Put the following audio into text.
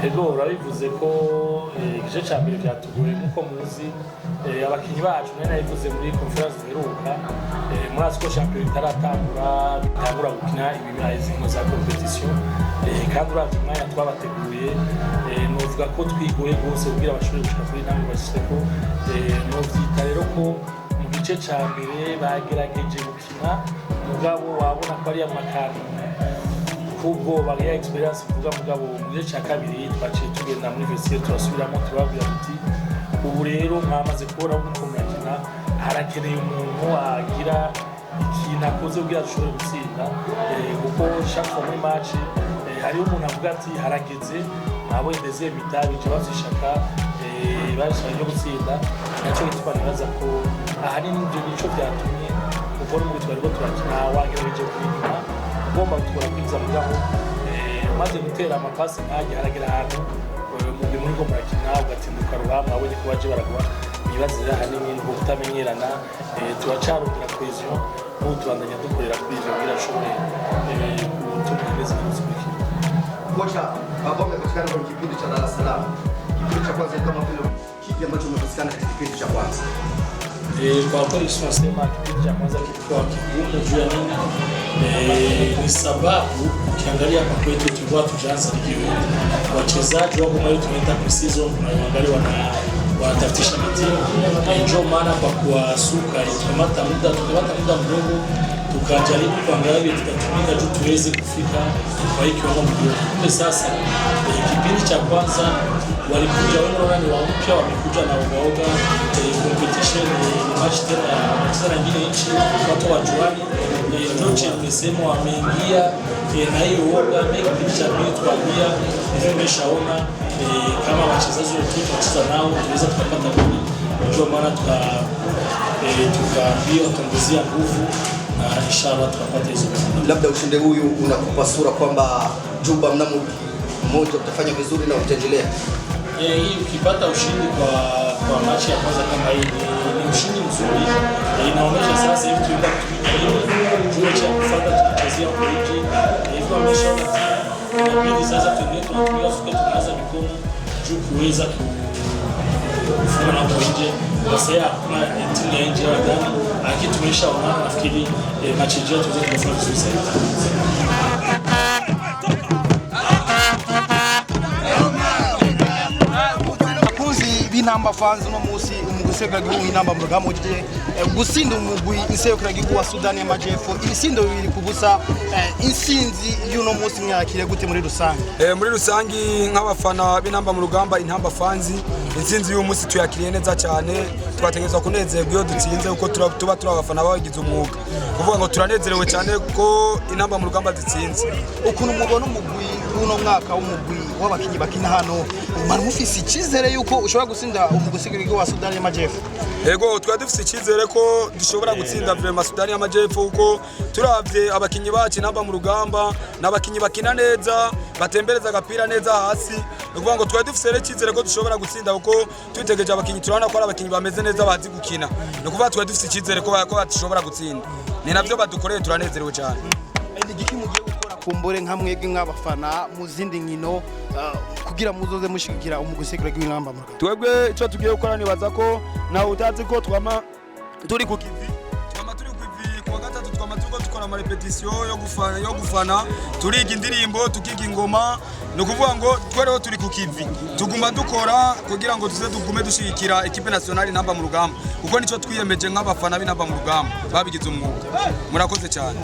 Ego urabivuze ko igice cya mbere byatugoye nk'uko muzi abakinnyi bacu nari nabivuze muri conference ziheruka murazi ko shampiyona bitangura gukina inkino za competition kandi uravye umwanya twabateguye novuga ko twigoye rwose kugira bashobore gushika kuri namwe bashyizeko novyita rero ko mu gice cya mbere bagerageje gukina mugabo wabona ko ari amakani kubwo bariya experience kuvuga mugabo mu gice cya kabiri twaciye tugenda muri vestiaire turasubiramo turabwira tuti ubu rero mwamaze kubona uko mukina harakeneye umuntu agira ikintu akoze kugira ashobore gutsinda kuko shaka muri match hariho umuntu avuga ati harageze abo indeze bitabi cyo bafishaka bashaka yo gutsinda nacyo gituma nibaza ko ahanini ibyo nico byatumye kuko mu twari ko turakina wagerageje kunyuma ugomba gutwara kwiza mugabo maze gutera amapasi nkaje haragera ahantu mu muri ko murakina ugatinduka ruhama abonye ko baje baragwa ibazira hanini ngo utamenyerana turacarondera cohesion n'ubu tubandanya dukorera kuri ivyo kugira ashobore gutumiriza n'uzubiki. Kocha ambao amepatikana kwenye kipindi cha Dar es Salaam, kipindi cha kwanza kama vile kipi ambacho umepatikana katika kipindi cha kwanza? Kwa kweli tunasema kipindi cha kwanza kilikuwa kigumu juu ya nini? Ni sababu ukiangalia hapa kwetu tulikuwa tujaanza ligi. Wachezaji wako mwa tunaita pre-season wanaangalia wanatafutisha mitimu. Ndio maana kwa kuwasuka tukamata muda mdogo tukajaribu kuangalia tutatumika tu tuweze kufika kwa hiki kiwango mdogo. Kwa sasa kipindi cha kwanza walikuja wale wa mpya wamekuja na uoga competition match tena sana nyingine nchi watu wa juani ndio nimesema wameingia na hiyo uoga make kipindi cha pili tuambia nimeshaona kama wachezaji wetu tunacheza nao tunaweza tukapata goli ndio maana tukaambia tuongezea nguvu na inshallah tutapata hizo. Labda ushindi huyu unakupa sura kwamba Juba mnamo mmoja utafanya vizuri na utaendelea. Hii ukipata ushindi kwa mechi ya kwanza kama hii ni ushindi mzuri. Inaonyesha sasa hivi tunaenda kutumia cha kufanya tunachezea kwa nje. Hivyo ameshaona inabidi sasa tunatumia tunaanza mikono juu kuweza kufunga na kwa nje. Sasa hakuna timu ya nje ndani. Lakini tumeshaona nafikiri mechi yetu tunaweza kufanya vizuri sana. Inamba fans no musi umugusega gihu inamba mugamo je gusinda umugwi insekura gihu wa Sudani y'Amajepfo ibisindo biri kubusa insinzi y'uno musi mwakire gute muri rusangi muri rusangi nk'abafana b'inamba mu rugamba intamba fans insinzi y'uyu musi tuyakiriye neza cyane twategezwa kunezerwa iyo dutsinze uko tuba abafana bagize umwuga kuvuga ngo turanezerewe cyane ko inamba mu rugamba zitsinze ukuntu mubona umugwi uno mwaka w'umugwi w'abakinyi bakina hano mari mufisi ikizere yuko ushobora gusinda umugusegero wa Sudani y'Amajepfo. Ego twari dufite ikizere ko dushobora gutsinda vraiment Sudani y'Amajepfo uko turavye abakinyi bacu namba mu rugamba n'abakinyi bakina neza batembereza agapira neza hasi ukuvuga ngo twari dufite ikizere ko dushobora gutsinda uko twitegereje abakinyi turabona ko ari abakinyi bameze neza bazi gukina ukuvuga twari dufite ikizere ko bashobora gutsinda ni navyo badukoreye turanezerewe cyane. Igiki mugiye gukora kumbore nka mwebwe nk'abafana mu zindi nkino kugira muzoze mushigikira umugusegero gw'ingamba mu rugamba? Twebwe ico tugiye gukora nibaza ko nawe utazi ko twama turi ku kivi kwa gatatu twama turiko dukora ama repetition yo gufana turiga indirimbo tukiga ingoma no kuvuga ngo twereho turi ku kivi tuguma dukora kugira ngo tuze tugume dushigikira equipe nationale namba mu rugamba kuko nico twiyemeje nk'abafana b'inamba mu rugamba babigize umwuga. Murakoze cyane.